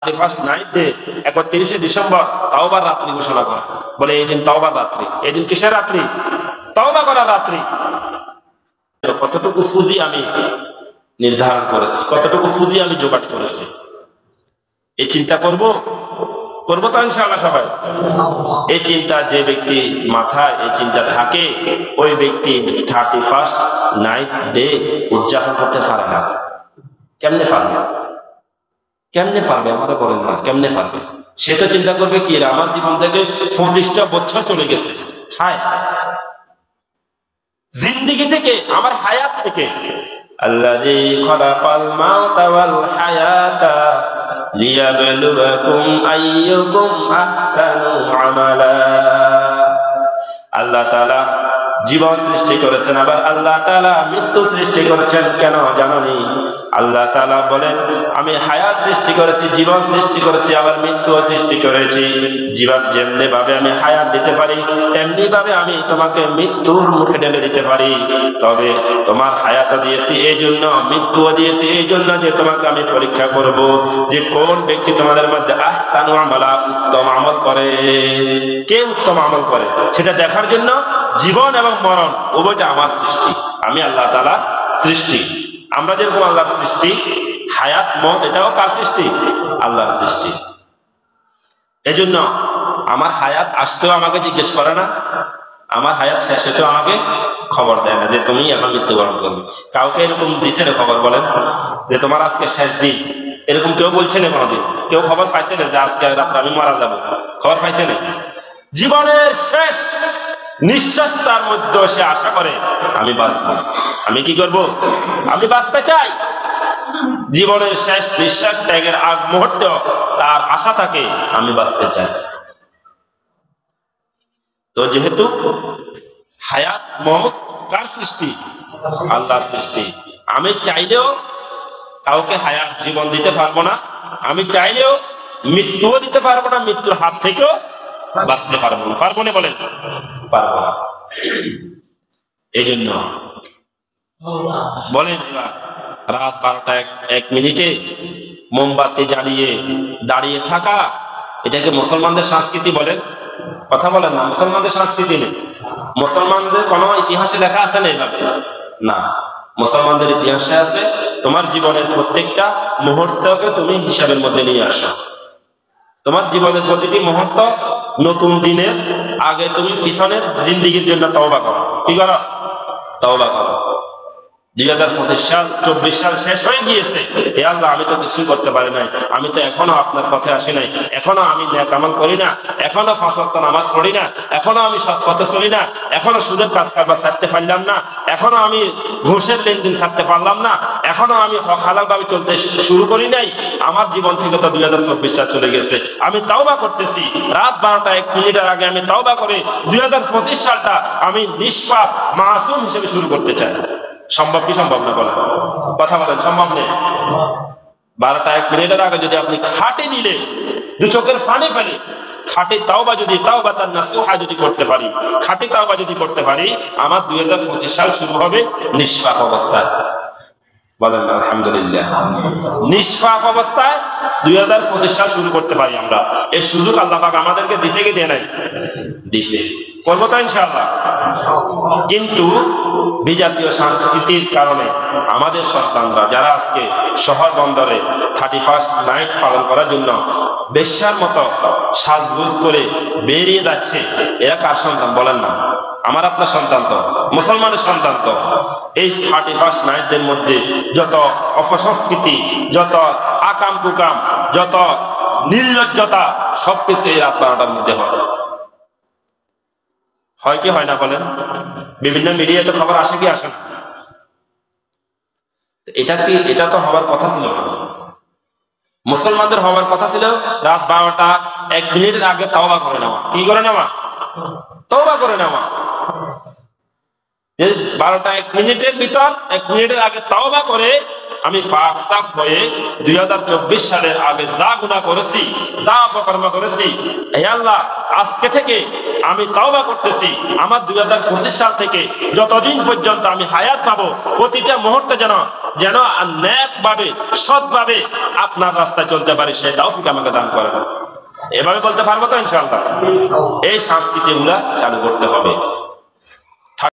First night day 31 December তাওবার রাত্রি ঘোষণা করা, বলে এই দিন তাওবার রাত্রি। এই দিন কিসের রাত্রি? তাওবা করার রাত্রি। কতটুকু ফুজি আমি নির্ধারণ করেছি, কতটুকু ফুজি আমি জোগাড় করেছি, এই চিন্তা করবো তো ইনশাআল্লাহ সবাই। এই চিন্তা যে ব্যক্তি মাথায় এই চিন্তা থাকে, ওই ব্যক্তি 31 নাইট ডে উদযাপন করতে পারে না। কেমনে পারবে? কেমনে পারবে? আমারে বলেন না, কেমনে পারবে? সে তো চিন্তা করবে কি, আমার জীবন থেকে 25টা বছর চলে গেছে, হায় জিন্দেগি থেকে, আমার হায়াত থেকে। আল্লাযী খালাকাল মাউতা ওয়াল হায়াতা লিয়াবলুয়াকুম আইয়ুকুম আহসানু আমালা। আল্লাহ তাআলা জীবন সৃষ্টি করেছেন, আবার আল্লাহ তাআলা মৃত্যু সৃষ্টি করেছেন। কেন জানোনি? আল্লাহ তাআলা বলেন, আমি হায়াত সৃষ্টি করেছি, জীবন সৃষ্টি করেছি, আবার মৃত্যুও সৃষ্টি করেছি। জীবন যেমনি ভাবে আমি হায়াত দিতে পারি, তেমনি ভাবে আমি তোমাকে মৃত্যুর মুখে ঠেলে দিতে পারি। তবে তোমার হায়াতও দিয়েছি এই জন্য, মৃত্যুও দিয়েছি এই জন্য যে তোমাকে আমি পরীক্ষা করব যে কোন ব্যক্তি তোমাদের মধ্যে আহসানু আমালা, উত্তম আমল করে। কে উত্তম আমল করে সেটা দেখার জন্য জীবন এবং মরণ উভয়টা আমার সৃষ্টি, আমি আল্লাহ তাআলা সৃষ্টি। আমরা যেরকম আল্লাহর সৃষ্টি, হায়াত মত এটাও কার সৃষ্টি? আল্লাহর সৃষ্টি। এজন্য আমার হায়াত আসতেও আমাকে জিজ্ঞেস করে না, আমার হায়াত শেষ হতেও আমাকে খবর দেয় না যে তুমি এখন মৃত্যুবরণ করবে। কাউকে এরকম দিছে না খবর? বলেন যে তোমার আজকে শেষ দিন, এরকম কেউ বলছে না কোনোদিন? কেউ খবর পাইছে না যে আজকে রাত্রে আমি মারা যাব? খবর পাইছে না? জীবনের শেষ নিঃশ্বাসটার মধ্যে সে আশা করে আমি বাঁচবো। আমি কি করব? আমি বাঁচতে চাই। জীবনের শেষ নিঃশ্বাস ত্যাগের আগ মুহূর্ত তার আশা থাকে আমি বাঁচতে চাই। তো যেহেতু হায়াত মওত কার সৃষ্টি? আল্লাহর সৃষ্টি। আমি চাইলেও কাউকে হায়াত জীবন দিতে পারবো না, আমি চাইলেও মৃত্যুও দিতে পারবো না, মৃত্যুর হাত থেকেও বাঁচতে পারবো না। পারবো না? বলেন পারবো না। এই জন্য বলেন, রাত 12:01 মোমবাতি জ্বালিয়ে দাঁড়িয়ে থাকা, এটাকে মুসলমানদের সংস্কৃতি বলেন? কথা বলেন না, মুসলমানদের সংস্কৃতি নেই। মুসলমানদের কোন ইতিহাসে লেখা আছে না এইভাবে? না, মুসলমানদের ইতিহাসে আছে তোমার জীবনের প্রত্যেকটা মুহূর্তকে তুমি হিসাবের মধ্যে নিয়ে আসো। তোমার জীবনের প্রতিটি মুহূর্ত নতুন দিনের আগে তুমি পিছনের জিন্দেগির জন্য তওবা করো। কি করো? তওবা করো। 2025 সাল 24 সাল শেষ হয়ে গিয়েছে, হে আল্লাহ আমি তো কিছুই করতে পারি নাই, আমি তো এখনো আপনার পথে আসি নাই, এখনো আমি নেক আমল করি না, এখনো 5 ওয়াক্ত নামাজ পড়ি না, এখনো আমি সৎ পথে চলি না, এখনো সুদের কাজ কারবার ছাড়তে পারলাম না, এখনো আমি ঘুষের লেনদেন ছাড়তে পারলাম না, এখনো আমি হক হালাল ভাবে চলতে শুরু করি নাই। আমার জীবন থেকে তো 2024 সাল চলে গেছে। আমি তাওবা করতেছি, রাত 12:01 আগে আমি তাওবা করে 2025 সালটা আমি নিষ্পাপ মাসুম হিসেবে শুরু করতে চাই। সম্ভব কি সম্ভব না? বলেন, কথা বলেন, সম্ভব নেই? 12:01 আগে যদি আপনি খাটে দিলে 2 চোখের পানি ফেলে খাটে তাওবা যদি তাওবাতান নাসুহা যদি করতে পারি, খাটে তাওবা যদি করতে পারি, আমার 2025 সাল শুরু হবে নিষ্পাপ অবস্থায়। বলেন আলহামদুলিল্লাহ। নিষ্পাপ অবস্থায় 2025 সাল শুরু করতে পারি আমরা। এই সুযোগ আল্লাহ পাক আমাদেরকে দিছে কি দেয় নাই? দিছে। করবো তো ইনশাআল্লাহ। কিন্তু বিজাতীয় সংস্কৃতির কারণে আমাদের সন্তানরা যারা আজকে শহর বন্দরে 31 নাইট পালন করার জন্য বেশ্যার মতো সাজগোজ করে বেরিয়ে যাচ্ছে, এরা কার সন্তান? বলেন না, আমার আপনার সন্তান তো, মুসলমানের সন্তান তো। এই 31 নাইটদের মধ্যে যত অপসংস্কৃতি, যত আকাম কুকাম, যত নির্লজ্জতা, সবকিছু এই রাত 12টার মধ্যে হয় কি হয় না? বলেন, বিভিন্ন মিডিয়াতে খবর আসে কি আসে না? এটা তো হবার কথা ছিল না। মুসলমানদের হবার কথা ছিল রাত 12:01 আগে তাওবা করে নেওয়া। কি করে নেওয়া? তাওবা করে নেওয়া। 12:01 ভিতর 1 মিনিটের আগে তাওবা করে আমি পাক সাফ হয়ে 2024 সালের আগে যা গুনাহ করেছি, যা অপকর্ম করেছি, হে আল্লাহ আজকে থেকে আমি তওবা করতেছি, আমার 2025 সাল থেকে যতদিন পর্যন্ত আমি হায়াত পাবো প্রতিটা মুহূর্তে যেন নেক ভাবে সৎভাবে আপনার রাস্তায় চলতে পারি, সে তৌফিক আমাকে দান করেন। এভাবে বলতে পারবো তো ইনশাআল্লাহ? এই সংস্কৃতিগুলা চালু করতে হবে।